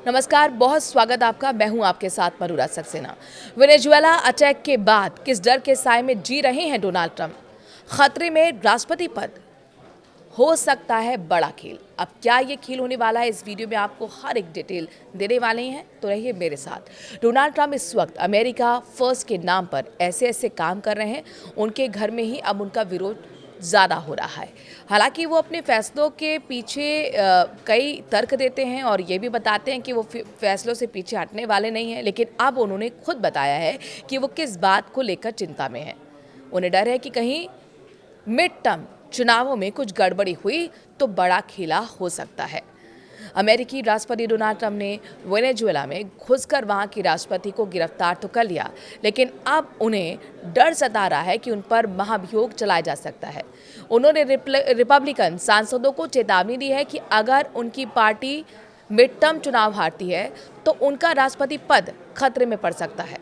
नमस्कार, बहुत स्वागत आपका। मैं हूं आपके साथ मरुरा सक्सेना। वेनेजुएला अटैक के बाद किस डर के साए में जी रहे हैं डोनाल्ड ट्रंप? खतरे में राष्ट्रपति पद, हो सकता है बड़ा खेल। अब क्या ये खेल होने वाला है, इस वीडियो में आपको हर एक डिटेल देने वाले हैं, तो रहिए मेरे साथ। डोनाल्ड ट्रंप इस वक्त अमेरिका फर्स्ट के नाम पर ऐसे ऐसे काम कर रहे हैं, उनके घर में ही अब उनका विरोध ज़्यादा हो रहा है। हालांकि वो अपने फैसलों के पीछे कई तर्क देते हैं और ये भी बताते हैं कि वो फैसलों से पीछे हटने वाले नहीं हैं, लेकिन अब उन्होंने खुद बताया है कि वो किस बात को लेकर चिंता में हैं। उन्हें डर है कि कहीं मिड टर्म चुनावों में कुछ गड़बड़ी हुई तो बड़ा खेला हो सकता है। अमेरिकी राष्ट्रपति डोनाल्ड ट्रंप ने वेनेजुएला में घुसकर वहां की राष्ट्रपति को गिरफ्तार तो कर लिया, लेकिन अब उन्हें डर सता रहा है कि उन पर महाभियोग चलाया जा सकता है। उन्होंने रिपब्लिकन सांसदों को चेतावनी दी है कि अगर उनकी पार्टी मिड टर्म चुनाव हारती है तो उनका राष्ट्रपति पद खतरे में पड़ सकता है।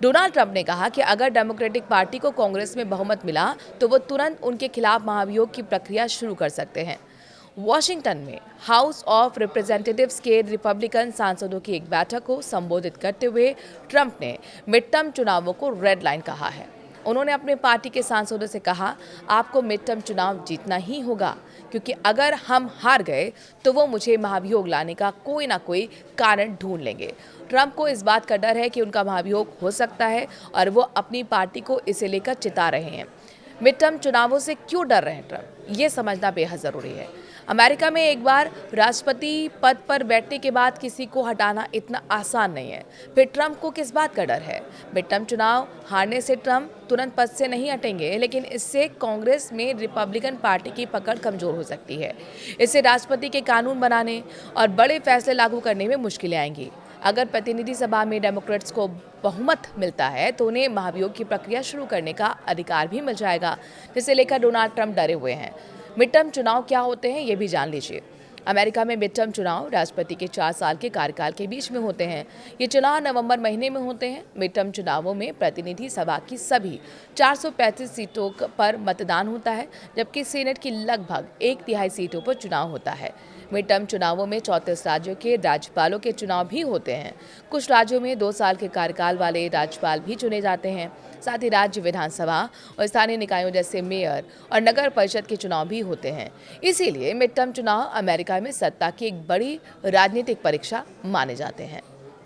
डोनाल्ड ट्रंप ने कहा कि अगर डेमोक्रेटिक पार्टी को कांग्रेस में बहुमत मिला तो वो तुरंत उनके खिलाफ महाभियोग की प्रक्रिया शुरू कर सकते हैं। वॉशिंगटन में हाउस ऑफ रिप्रेजेंटेटिव्स के रिपब्लिकन सांसदों की एक बैठक को संबोधित करते हुए ट्रंप ने मिड टर्म चुनावों को रेड लाइन कहा है। उन्होंने अपने पार्टी के सांसदों से कहा, आपको मिड टर्म चुनाव जीतना ही होगा, क्योंकि अगर हम हार गए तो वो मुझे महाभियोग लाने का कोई ना कोई कारण ढूंढ लेंगे। ट्रंप को इस बात का डर है कि उनका महाभियोग हो सकता है और वो अपनी पार्टी को इसे लेकर चिता रहे हैं। मिड टर्म चुनावों से क्यों डर रहे हैं ट्रंप, ये समझना बेहद ज़रूरी है। अमेरिका में एक बार राष्ट्रपति पद पर बैठने के बाद किसी को हटाना इतना आसान नहीं है। फिर ट्रंप को किस बात का डर है? मिड टर्म चुनाव हारने से ट्रंप तुरंत पद से नहीं हटेंगे, लेकिन इससे कांग्रेस में रिपब्लिकन पार्टी की पकड़ कमजोर हो सकती है। इससे राष्ट्रपति के कानून बनाने और बड़े फैसले लागू करने में मुश्किलें आएंगी। अगर प्रतिनिधि सभा में डेमोक्रेट्स को बहुमत मिलता है तो उन्हें महाभियोग की प्रक्रिया शुरू करने का अधिकार भी मिल जाएगा, जिसे लेकर डोनाल्ड ट्रंप डरे हुए हैं। मिड टर्म चुनाव क्या होते हैं, ये भी जान लीजिए। अमेरिका में मिड टर्म चुनाव राष्ट्रपति के 4 साल के कार्यकाल के बीच में होते हैं। ये चुनाव नवंबर महीने में होते हैं। मिड टर्म चुनावों में प्रतिनिधि सभा की सभी 435 सीटों पर मतदान होता है, जबकि सीनेट की लगभग 1/3 सीटों पर चुनाव होता है। मिड टर्म चुनावों में 34 राज्यों के राज्यपालों के चुनाव भी होते हैं। कुछ राज्यों में 2 साल के कार्यकाल वाले राज्यपाल भी चुने जाते हैं। साथ ही राज्य विधानसभा और स्थानीय निकायों जैसे मेयर और नगर परिषद के चुनाव भी होते हैं। इसीलिए मिड टर्म चुनाव अमेरिका में सत्ता की एक बड़ी राजनीतिक परीक्षा माने जाते हैं।